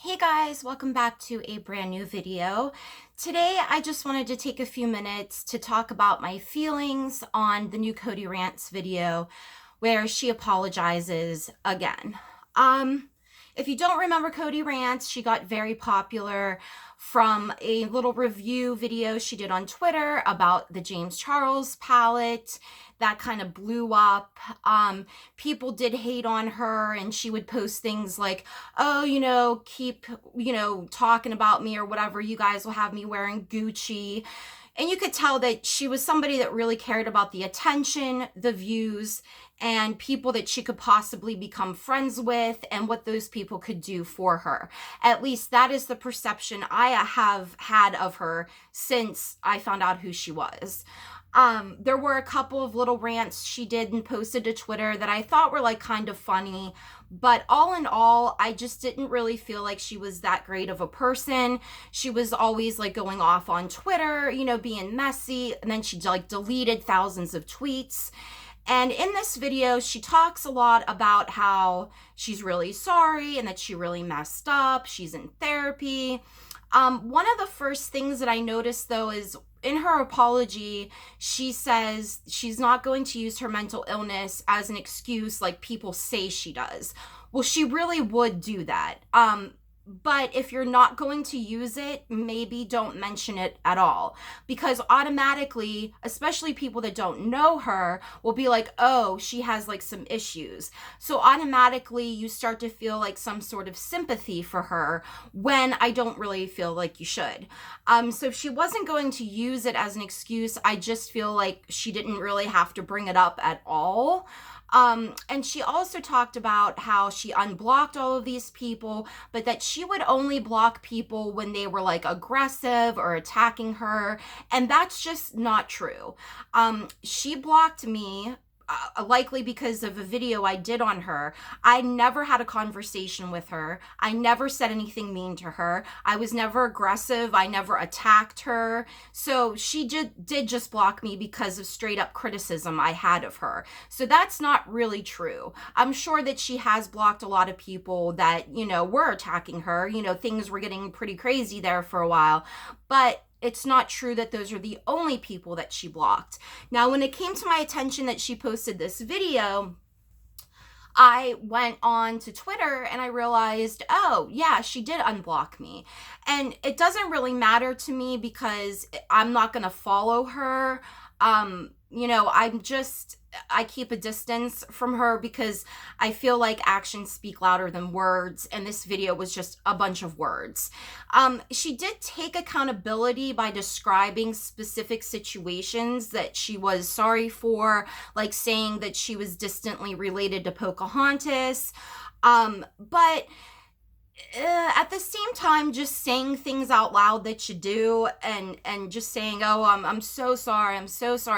Hey guys, welcome back to a brand new video. Today I just wanted to take a few minutes to talk about my feelings on the new Kodeerants video where she apologizes again. If you don't remember Kodeerants, she got very popular from a little review video she did on Twitter about the James Charles palette. That kind of blew up. People did hate on her, and she would post things like, oh, keep, talking about me or whatever. You guys will have me wearing Gucci. And you could tell that she was somebody that really cared about the attention, the views, and people that she could possibly become friends with and what those people could do for her. At least that is the perception I have had of her since I found out who she was. There were a couple of little rants she did and posted to Twitter that I thought were like kind of funny, but all in all, I just didn't really feel like she was that great of a person. She was always like going off on Twitter, being messy, and then she like deleted thousands of tweets. And in this video, she talks a lot about how she's really sorry and that she really messed up. She's in therapy. One of the first things that I noticed, though, is in her apology, she says she's not going to use her mental illness as an excuse like people say she does. Well, she really would do that. But if you're not going to use it, maybe don't mention it at all. Because automatically, especially people that don't know her, will be like, oh, she has like some issues. So automatically you start to feel like some sort of sympathy for her when I don't really feel like you should. So if she wasn't going to use it as an excuse, I just feel like she didn't really have to bring it up at all. And she also talked about how she unblocked all of these people, but that she would only block people when they were like aggressive or attacking her. And that's just not true. She blocked me. Likely because of a video I did on her. I never had a conversation with her. I never said anything mean to her. I was never aggressive. I never attacked her. So she did just block me because of straight up criticism I had of her. So that's not really true. I'm sure that she has blocked a lot of people that, were attacking her. Things were getting pretty crazy there for a while. But it's not true that those are the only people that she blocked. Now, when it came to my attention that she posted this video, I went on to Twitter and I realized, oh, yeah, she did unblock me. And it doesn't really matter to me because I'm not going to follow her. I keep a distance from her because I feel like actions speak louder than words, and this video was just a bunch of words. She did take accountability by describing specific situations that she was sorry for, like saying that she was distantly related to Pocahontas. But at the same time, just saying things out loud that you do and just saying, oh, I'm so sorry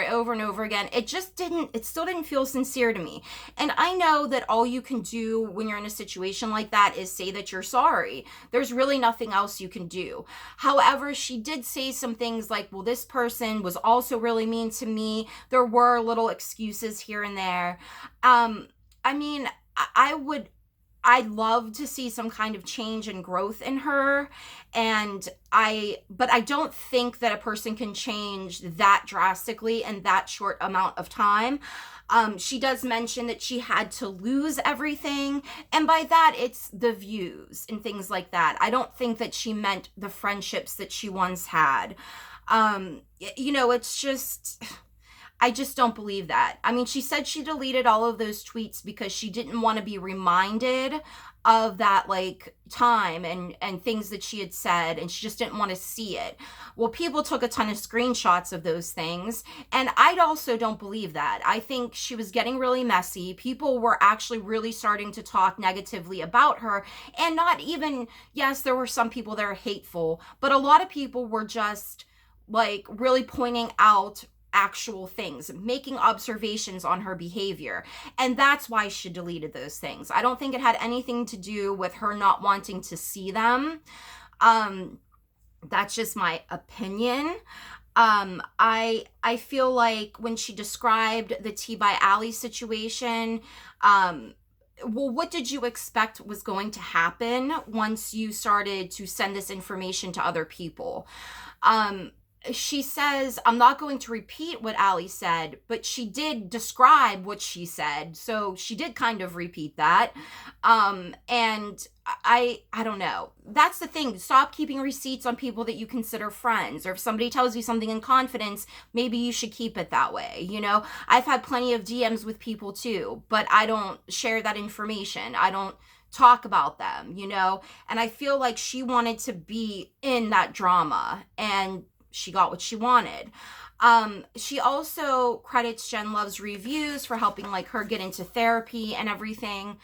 over and over again, it still didn't feel sincere to me. And I know that all you can do when you're in a situation like that is say that you're sorry. There's really nothing else you can do. However, she did say some things like, well, this person was also really mean to me. There were little excuses here and there. I'd love to see some kind of change and growth in her. But I don't think that a person can change that drastically in that short amount of time. She does mention that she had to lose everything. And by that, it's the views and things like that. I don't think that she meant the friendships that she once had. It's just... I just don't believe that. I mean, she said she deleted all of those tweets because she didn't want to be reminded of that time and things that she had said, and she just didn't want to see it. Well, people took a ton of screenshots of those things, and I also don't believe that. I think she was getting really messy. People were actually really starting to talk negatively about her, and not even, yes, there were some people that are hateful, but a lot of people were just really pointing out actual things, making observations on her behavior. And that's why she deleted those things. I don't think it had anything to do with her not wanting to see them. That's just my opinion. I feel like when she described the T by Alley situation, well, what did you expect was going to happen once you started to send this information to other people? Um, she says, I'm not going to repeat what Allie said, but she did describe what she said. So she did kind of repeat that. And I don't know. That's the thing. Stop keeping receipts on people that you consider friends. Or if somebody tells you something in confidence, maybe you should keep it that way. You know, I've had plenty of DMs with people too, but I don't share that information. I don't talk about them, you know? And I feel like she wanted to be in that drama, and she got what she wanted. She also credits Jen Love's reviews for helping like her get into therapy and everything.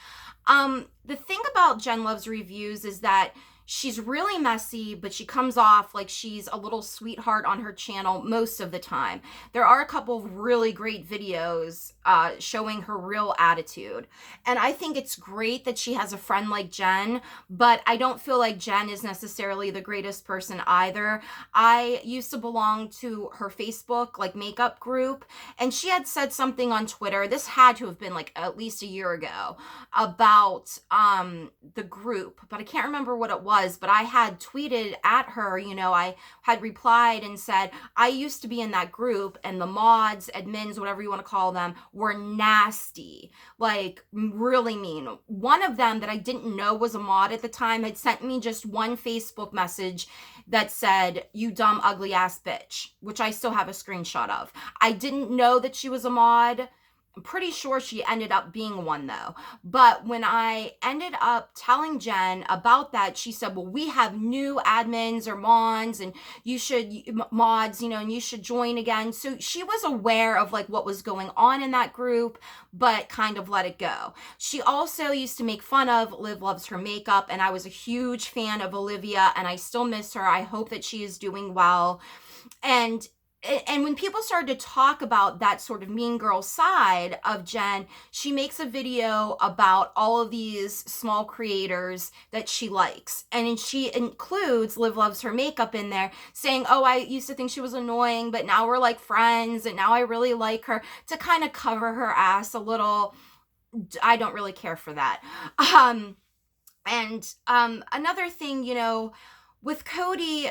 The thing about Jen Love's reviews is that she's really messy, but she comes off like she's a little sweetheart on her channel most of the time. There are a couple of really great videos showing her real attitude. And I think it's great that she has a friend like Jen, but I don't feel like Jen is necessarily the greatest person either. I used to belong to her Facebook like makeup group, and she had said something on Twitter. This had to have been like at least a year ago about the group, but I can't remember what it was. But I had tweeted at her, you know, I had replied and said, I used to be in that group, and the mods, admins, whatever you want to call them, were nasty, like really mean. One of them that I didn't know was a mod at the time had sent me just one Facebook message that said, you dumb ugly ass bitch, which I still have a screenshot of. I didn't know that she was a mod. I'm pretty sure she ended up being one though. But when I ended up telling Jen about that, she said, well, we have new admins or mods, and you should mods, you know, and you should join again. So she was aware of like what was going on in that group, but kind of let it go. She also used to make fun of Liv Loves Her Makeup, and I was a huge fan of Olivia, and I still miss her. I hope that she is doing well. And when people started to talk about that sort of mean girl side of Jen, she makes a video about all of these small creators that she likes. And she includes Liv Loves Her Makeup in there, saying, oh, I used to think she was annoying, but now we're like friends, and now I really like her, to kind of cover her ass a little. I don't really care for that. Another thing, you know, with Cody,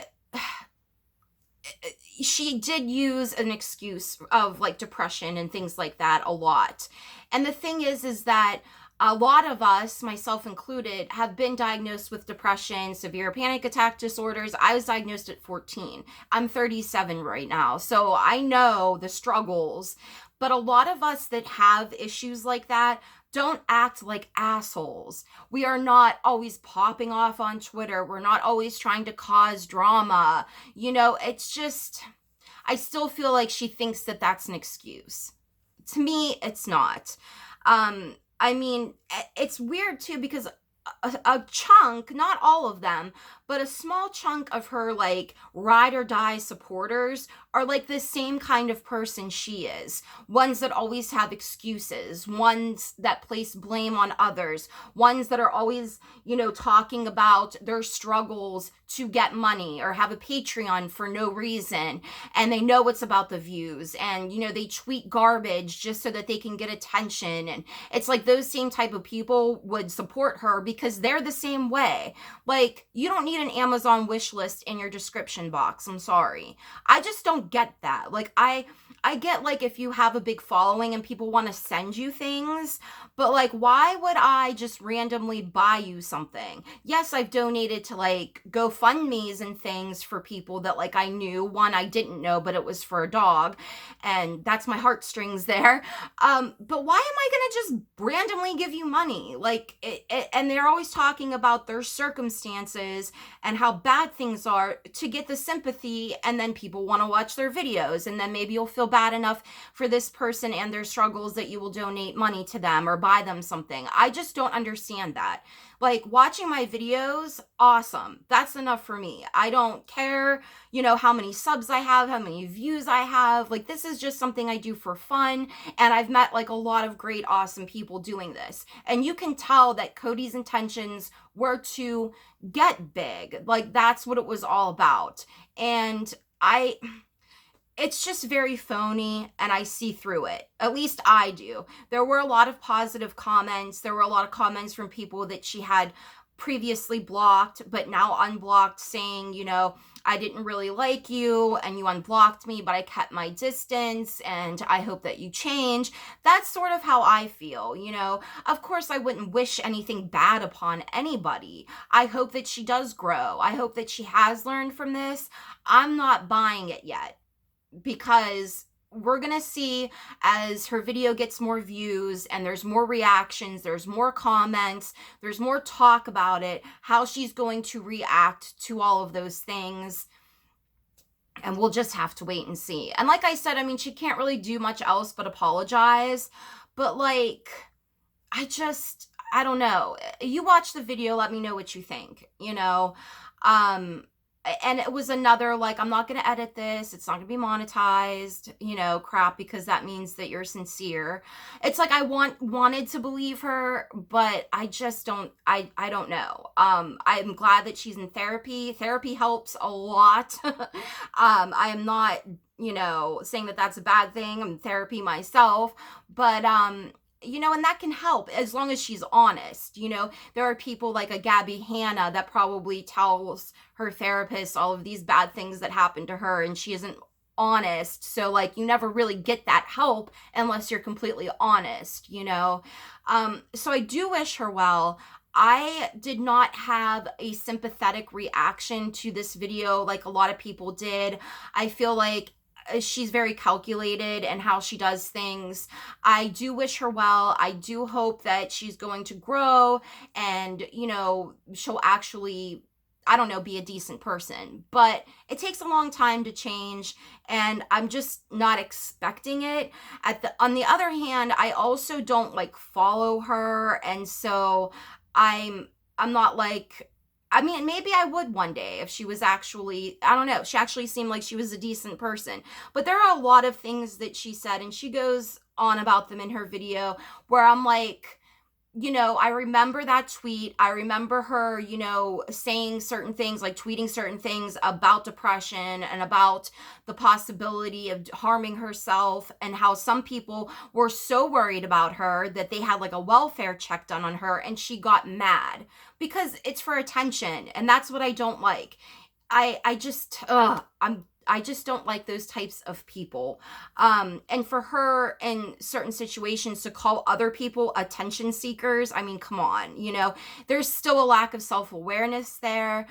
she did use an excuse of like depression and things like that a lot. And the thing is that a lot of us, myself included, have been diagnosed with depression, severe panic attack disorders. I was diagnosed at 14. I'm 37 right now, so I know the struggles. But a lot of us that have issues like that don't act like assholes. We are not always popping off on Twitter. We're not always trying to cause drama. You know, it's just, I still feel like she thinks that that's an excuse. To me, it's not. I mean, it's weird too, because a chunk, not all of them, but a small chunk of her like ride or die supporters are like the same kind of person she is. Ones that always have excuses, ones that place blame on others, ones that are always, you know, talking about their struggles to get money, or have a Patreon for no reason, and they know it's about the views, and, you know, they tweet garbage just so that they can get attention. And it's like those same type of people would support her because they're the same way. Like, you don't need an Amazon wish list in your description box. I'm sorry. I just don't get that. Like, I get like if you have a big following and people want to send you things, but like, why would I just randomly buy you something? Yes, I've donated to like GoFundMe's and things for people that like I knew. One I didn't know, but it was for a dog, and that's my heartstrings there. But why am I gonna just randomly give you money? Like, and they're always talking about their circumstances and how bad things are to get the sympathy, and then people want to watch their videos, and then maybe you'll feel bad enough for this person and their struggles that you will donate money to them or buy them something. I just don't understand that. Like, watching my videos, awesome. That's enough for me. I don't care, you know, how many subs I have, how many views I have. Like, this is just something I do for fun. And I've met like a lot of great, awesome people doing this. And you can tell that Cody's intentions were to get big. Like, that's what it was all about. And it's just very phony, and I see through it. At least I do. There were a lot of positive comments. There were a lot of comments from people that she had previously blocked but now unblocked, saying, I didn't really like you and you unblocked me, but I kept my distance and I hope that you change. That's sort of how I feel. Of course, I wouldn't wish anything bad upon anybody. I hope that she does grow. I hope that she has learned from this. I'm not buying it yet, because we're going to see, as her video gets more views and there's more reactions, there's more comments, there's more talk about it, how she's going to react to all of those things. And we'll just have to wait and see. And like I said, I mean, she can't really do much else but apologize. But like, I don't know. You watch the video, let me know what you think. And it was another, like, I'm not going to edit this. It's not going to be monetized, crap, because that means that you're sincere. It's like, I wanted to believe her, but I just don't, I don't know. I'm glad that she's in therapy. Therapy helps a lot. I am not, saying that that's a bad thing. I'm in therapy myself, but, and that can help as long as she's honest. There are people like a Gabby Hanna that probably tells her therapist all of these bad things that happen to her, and she isn't honest. So like, you never really get that help unless you're completely honest. So I do wish her well. I did not have a sympathetic reaction to this video like a lot of people did. I feel like she's very calculated in how she does things. I do wish her well. I do hope that she's going to grow and, she'll actually, I don't know, be a decent person. But it takes a long time to change, and I'm just not expecting it. On the other hand, I also don't like follow her, and so I'm not like, I mean, maybe I would one day if she was actually, I don't know, she actually seemed like she was a decent person. But there are a lot of things that she said, and she goes on about them in her video, where I'm like, I remember that tweet. I remember her, saying certain things, like tweeting certain things about depression and about the possibility of harming herself, and how some people were so worried about her that they had like a welfare check done on her, and she got mad because it's for attention. And that's what I don't like. I just don't like those types of people. And for her in certain situations to call other people attention seekers, I mean, come on, there's still a lack of self-awareness there.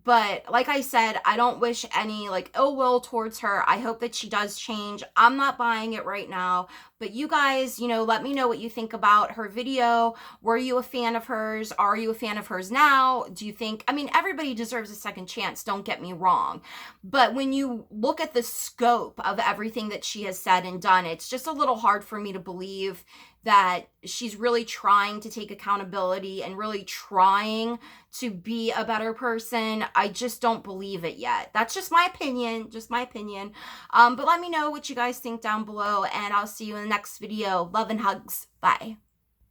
But like I said, I don't wish any like ill will towards her. I hope that she does change. I'm not buying it right now. But you guys, let me know what you think about her video. Were you a fan of hers? Are you a fan of hers now? Do you think, I mean, everybody deserves a second chance, don't get me wrong. But when you look at the scope of everything that she has said and done, it's just a little hard for me to believe that she's really trying to take accountability and really trying to be a better person. I just don't believe it yet. That's just my opinion, But let me know what you guys think down below, and I'll see you in the next video. Love and hugs. Bye.